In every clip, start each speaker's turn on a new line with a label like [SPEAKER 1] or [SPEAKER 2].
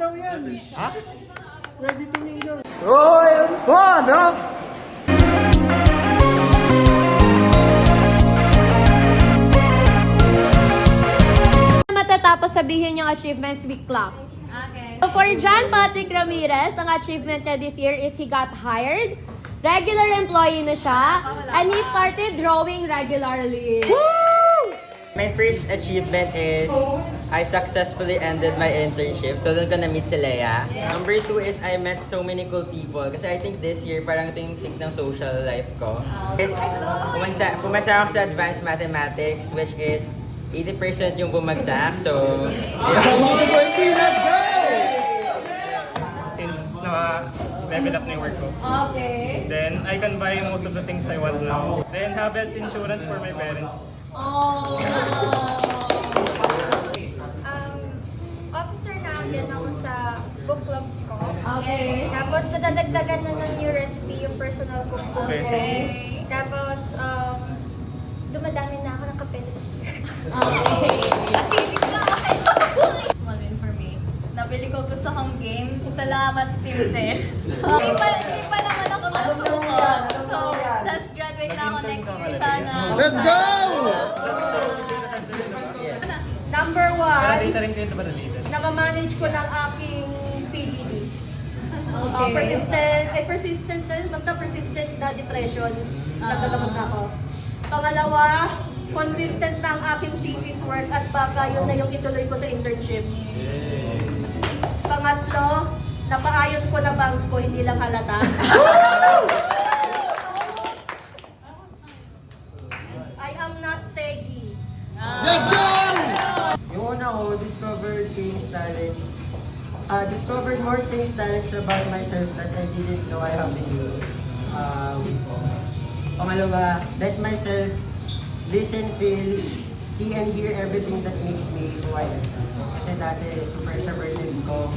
[SPEAKER 1] daw yan.
[SPEAKER 2] Ha?
[SPEAKER 1] Ready to mingle.
[SPEAKER 2] So, ayun po, no?
[SPEAKER 3] Matatapos sabihin yung achievements, we clap.
[SPEAKER 4] Okay.
[SPEAKER 3] So for John Patrick Ramirez, ang achievement niya this year is he got hired. Regular employee na siya. And he started drawing regularly.
[SPEAKER 5] My first achievement is I successfully ended my internship. So doon ko na-meet si Leia. Number 2 is I met so many cool people. Kasi I think this year parang ito yung peak ng social life ko. Is pumasa ako sa advanced mathematics, which is 80% yung bumagsak. So,
[SPEAKER 1] Kasama ko sa 20, let's go!
[SPEAKER 6] Since level up na yung work ko.
[SPEAKER 3] Okay.
[SPEAKER 6] Then, I can buy most of the things I want now. Then, have health insurance for my parents.
[SPEAKER 3] Oh.
[SPEAKER 4] Officer na din ako sa book club ko.
[SPEAKER 3] Okay.
[SPEAKER 4] Tapos nadadagdagan na ng new recipe yung personal cook ko.
[SPEAKER 3] Okay.
[SPEAKER 4] Tapos, dumadami na ako ng kape this year.
[SPEAKER 3] Okay.
[SPEAKER 7] Acidic na! Small win for me. Nabili ko gusto kong game. Salamat, Team Zen. Hindi pa naman ako nasuko. So, just graduate na ako next year sana.
[SPEAKER 1] Let's go!
[SPEAKER 8] Number
[SPEAKER 6] Data
[SPEAKER 8] 1,
[SPEAKER 6] rin kayo ba dito?
[SPEAKER 8] nakamanage ko ng aking PDD.
[SPEAKER 3] Okay.
[SPEAKER 8] Persistent na, basta persistent na depression. Nagagamot na ako. Pangalawa, consistent na ang aking thesis work at baka yun na yung ituloy ko sa internship. Pangatlo, napaayos ko na bangs ko, hindi lang halata. I am not Teggy.
[SPEAKER 1] Let's go!
[SPEAKER 9] Yung una ko, discovered more things, talents about myself that I didn't know I have in me. Pangalawa, let myself listen, feel, see and hear everything that makes me who I am. Kasi dati super introverted ko.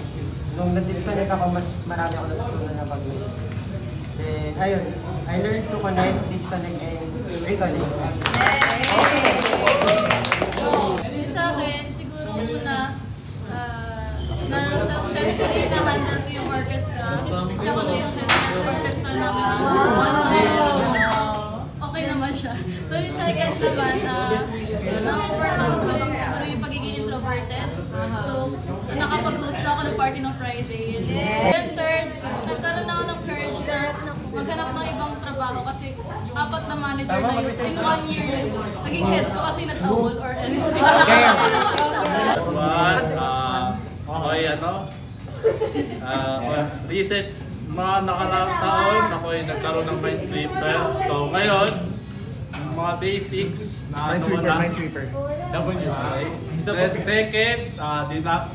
[SPEAKER 9] Nung nag-disconnect ako, mas marami ako natutunan na pag-music. Then, ayun, I learned to connect, disconnect, and reconnect.
[SPEAKER 7] Yung sa akin, siguro una, na successfully na-handle ko yung orchestra. Kasi ako na yung head ng orchestra namin. Okay naman siya. So yung second naman, na-overcome ko rin siguro yung pagiging introverted. So, nakapag-host na ako ng party ng Friday. Then third, nagkaroon ako ng courage na maghanap ng ibang trabaho kasi apat na manager na yun. In 1 year, naging head ko kasi nag-awol or anything.
[SPEAKER 10] Okay, recent mga nakaraang taon, ako'y nagkaroon ng Minesweeper. So ngayon, mga basics na
[SPEAKER 1] Minesweeper.
[SPEAKER 10] W. Okay. So second,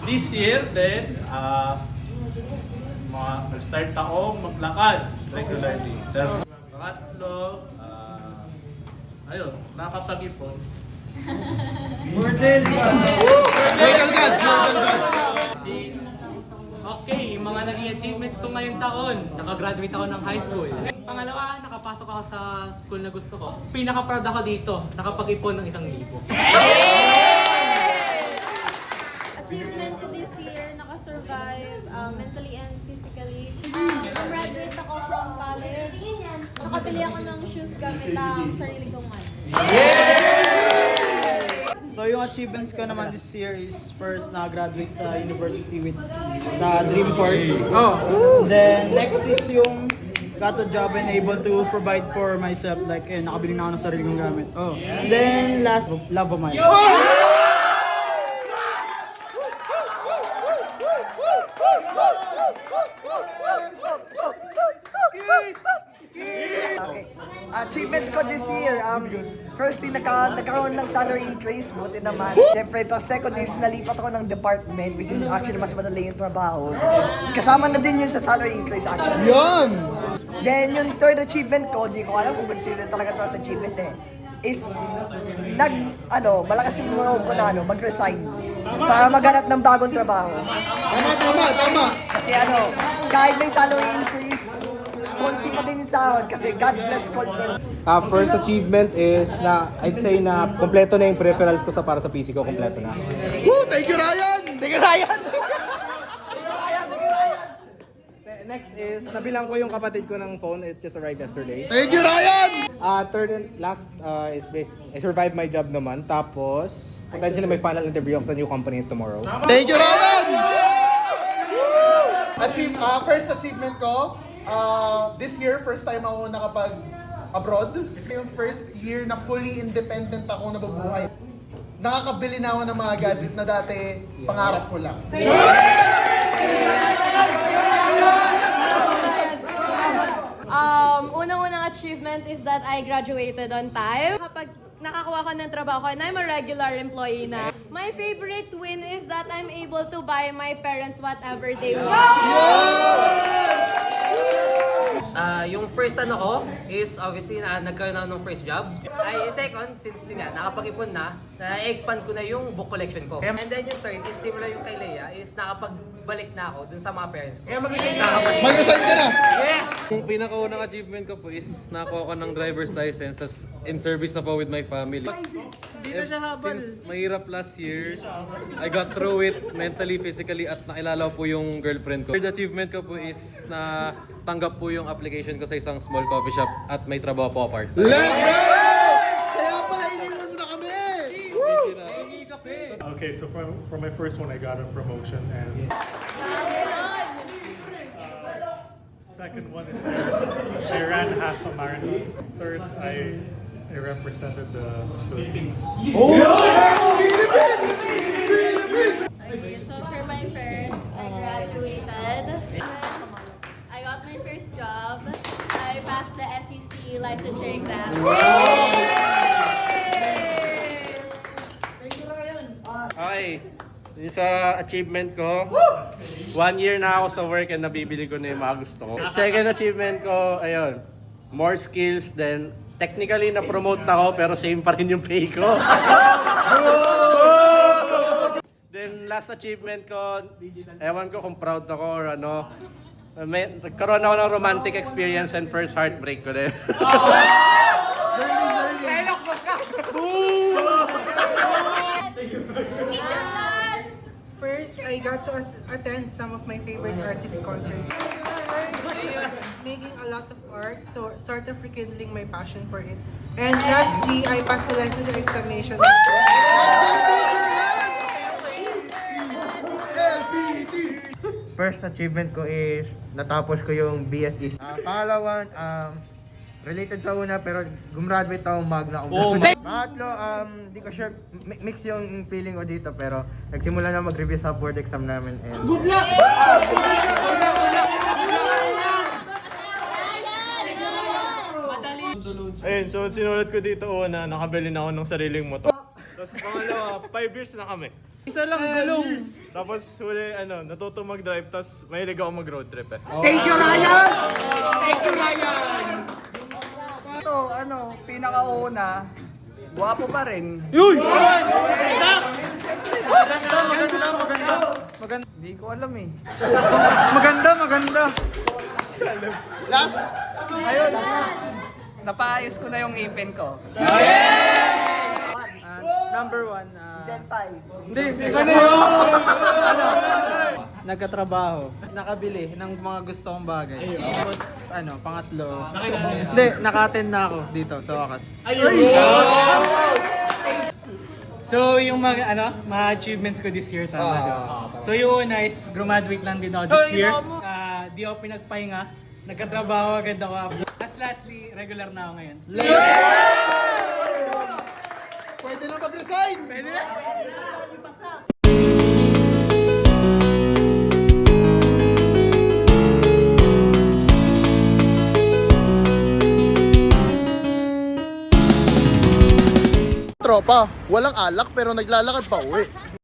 [SPEAKER 10] this year then, nag-start akong maglakad regularly. Then, pangatlo, ayun, nakapag-ipon.
[SPEAKER 1] Local gods!
[SPEAKER 11] Okay, yung mga naging achievements ko ngayong taon, nakagraduate ako ng high school. Pangalawa, nakapasok ako sa school na gusto ko. Pinaka-proud ako dito, nakapag-ipon ng 1,000.
[SPEAKER 7] Achievement ko this year, nakasurvive mentally and physically. Graduate ako from college. Nakabili ako ng shoes gamit ang sarili kong money.
[SPEAKER 1] So yung achievements ko naman this year is first na-graduate sa university with the dream course. Then next is yung got a job and able to provide for myself, like nakabili na ako ng sarili kong gamit. And then last, love of my life.
[SPEAKER 9] Okay. Achievements ko this year, firstly, nagkaroon ng salary increase, buti naman. Siyempre, ito, second is nalipat ako ng department, which is actually mas madali yung trabaho. Kasama na din yun sa salary increase, actually.
[SPEAKER 1] Yun!
[SPEAKER 9] Then, yung third achievement ko, di ko alam kung consider talaga ito as achievement is, malakas yung loob ko na, mag-resign. Para maghanap ng bagong trabaho.
[SPEAKER 1] Tama!
[SPEAKER 9] Kasi kahit may salary increase, konti pa din yung sahod kasi God bless call center.
[SPEAKER 2] First achievement is I'd say na kompleto na yung peripherals ko para sa PC ko, kompleto na.
[SPEAKER 1] Woo! Thank you, Ryan!
[SPEAKER 2] Thank you, Ryan! Next is, nabilang ko yung kapatid ko ng phone. It just arrived yesterday.
[SPEAKER 1] Thank you, Ryan!
[SPEAKER 2] Third and last is I survived my job naman. Tapos, potentially may final interview ako sa new company tomorrow.
[SPEAKER 1] Thank you, Ryan! First achievement ko, this year, first time ako nakapag-abroad. Ito yung first year na fully independent ako nabubuhay. Nakakabili na ako ng mga gadget na dati pangarap ko lang.
[SPEAKER 3] Unang-unang achievement is that I graduated on time. Kapag nakakuha ko ng trabaho and I'm a regular employee na, my favorite win is that I'm able to buy my parents whatever they want.
[SPEAKER 11] Yung first ko is obviously na nagkaroon ako ng first job. Ay, second, since nakapag-ipon na-expand ko na yung book collection ko. And then yung third is similar yung kay Leia, is nakapagbalik na ako dun sa mga parents ko. Kaya
[SPEAKER 1] Mag-assign ka na!
[SPEAKER 11] Yes!
[SPEAKER 6] Yung pinakaunang achievement ko po is nakakuha ko ng driver's license, tas in service na po with my family. Since mahirap last year, I got through it mentally, physically, at nakilala po yung girlfriend ko. Third achievement ko po is na tanggap po yung application ko sa isang small coffee shop at may trabaho po apart.
[SPEAKER 1] Let's go! Kaya pala iniwan mo na kami!
[SPEAKER 6] Okay, so for my first one, I got a promotion, and second one is I ran half a marathon. Third, I represented the Philippines.
[SPEAKER 7] Okay, so for my first, I graduated. I got my first job. I passed the SEC licensure exam.
[SPEAKER 10] Okay, yung sa achievement ko, 1 year na ako sa work and nabibili ko na yung mga gusto ko. Second achievement ko, ayun, more skills than technically na-promote ako pero same pa rin yung pay ko. Then last achievement ko, ewan ko kung proud ako or ano, nagkaroon ako ng romantic experience and first heartbreak ko din.
[SPEAKER 12] First, I got to attend some of my favorite artist concerts. Making a lot of art, so sort of rekindling my passion for it. And lastly, I passed the licensure examination.
[SPEAKER 2] First achievement ko is natapos ko yung BSE. Pangalawa, related sa una pero gumraduate ako magna cum laude. Pangatlo, di ko sure, mix yung feeling ko dito pero nagsimula na mag-review sa board exam namin and good luck!
[SPEAKER 6] Ayun, so sinulat ko dito una, nakabili na ako ng sariling motor. Tapos pangalawa, 5 years na kami.
[SPEAKER 1] Isa lang gulong!
[SPEAKER 6] Tapos huli, natuto mag-drive, tapos mahilig ako mag-road trip eh.
[SPEAKER 1] Thank you, Ryan!
[SPEAKER 13] Ito, pinakauna, guwapo pa rin.
[SPEAKER 1] Yuy! Maganda.
[SPEAKER 13] Hindi ko alam eh.
[SPEAKER 1] Maganda. Last?
[SPEAKER 13] Ayun, napaayos ko na yung ipin ko.
[SPEAKER 1] Number 1.
[SPEAKER 13] Senpai.
[SPEAKER 1] Hindi ko na nagkatrabaho, nakabili ng mga gusto kong bagay. Tapos, pangatlo. Hindi, naka-attend na ako dito sa wakas.
[SPEAKER 11] So, yung mga achievements ko this year, tama So, yung una is, graduate lang din ako this year. Di ako pinagpahinga. Nagkatrabaho agad ako. Lastly, regular na ako ngayon.
[SPEAKER 1] Pwede na mag-resign! Pwede na! Tropa, walang alak pero naglalakad pa uwi.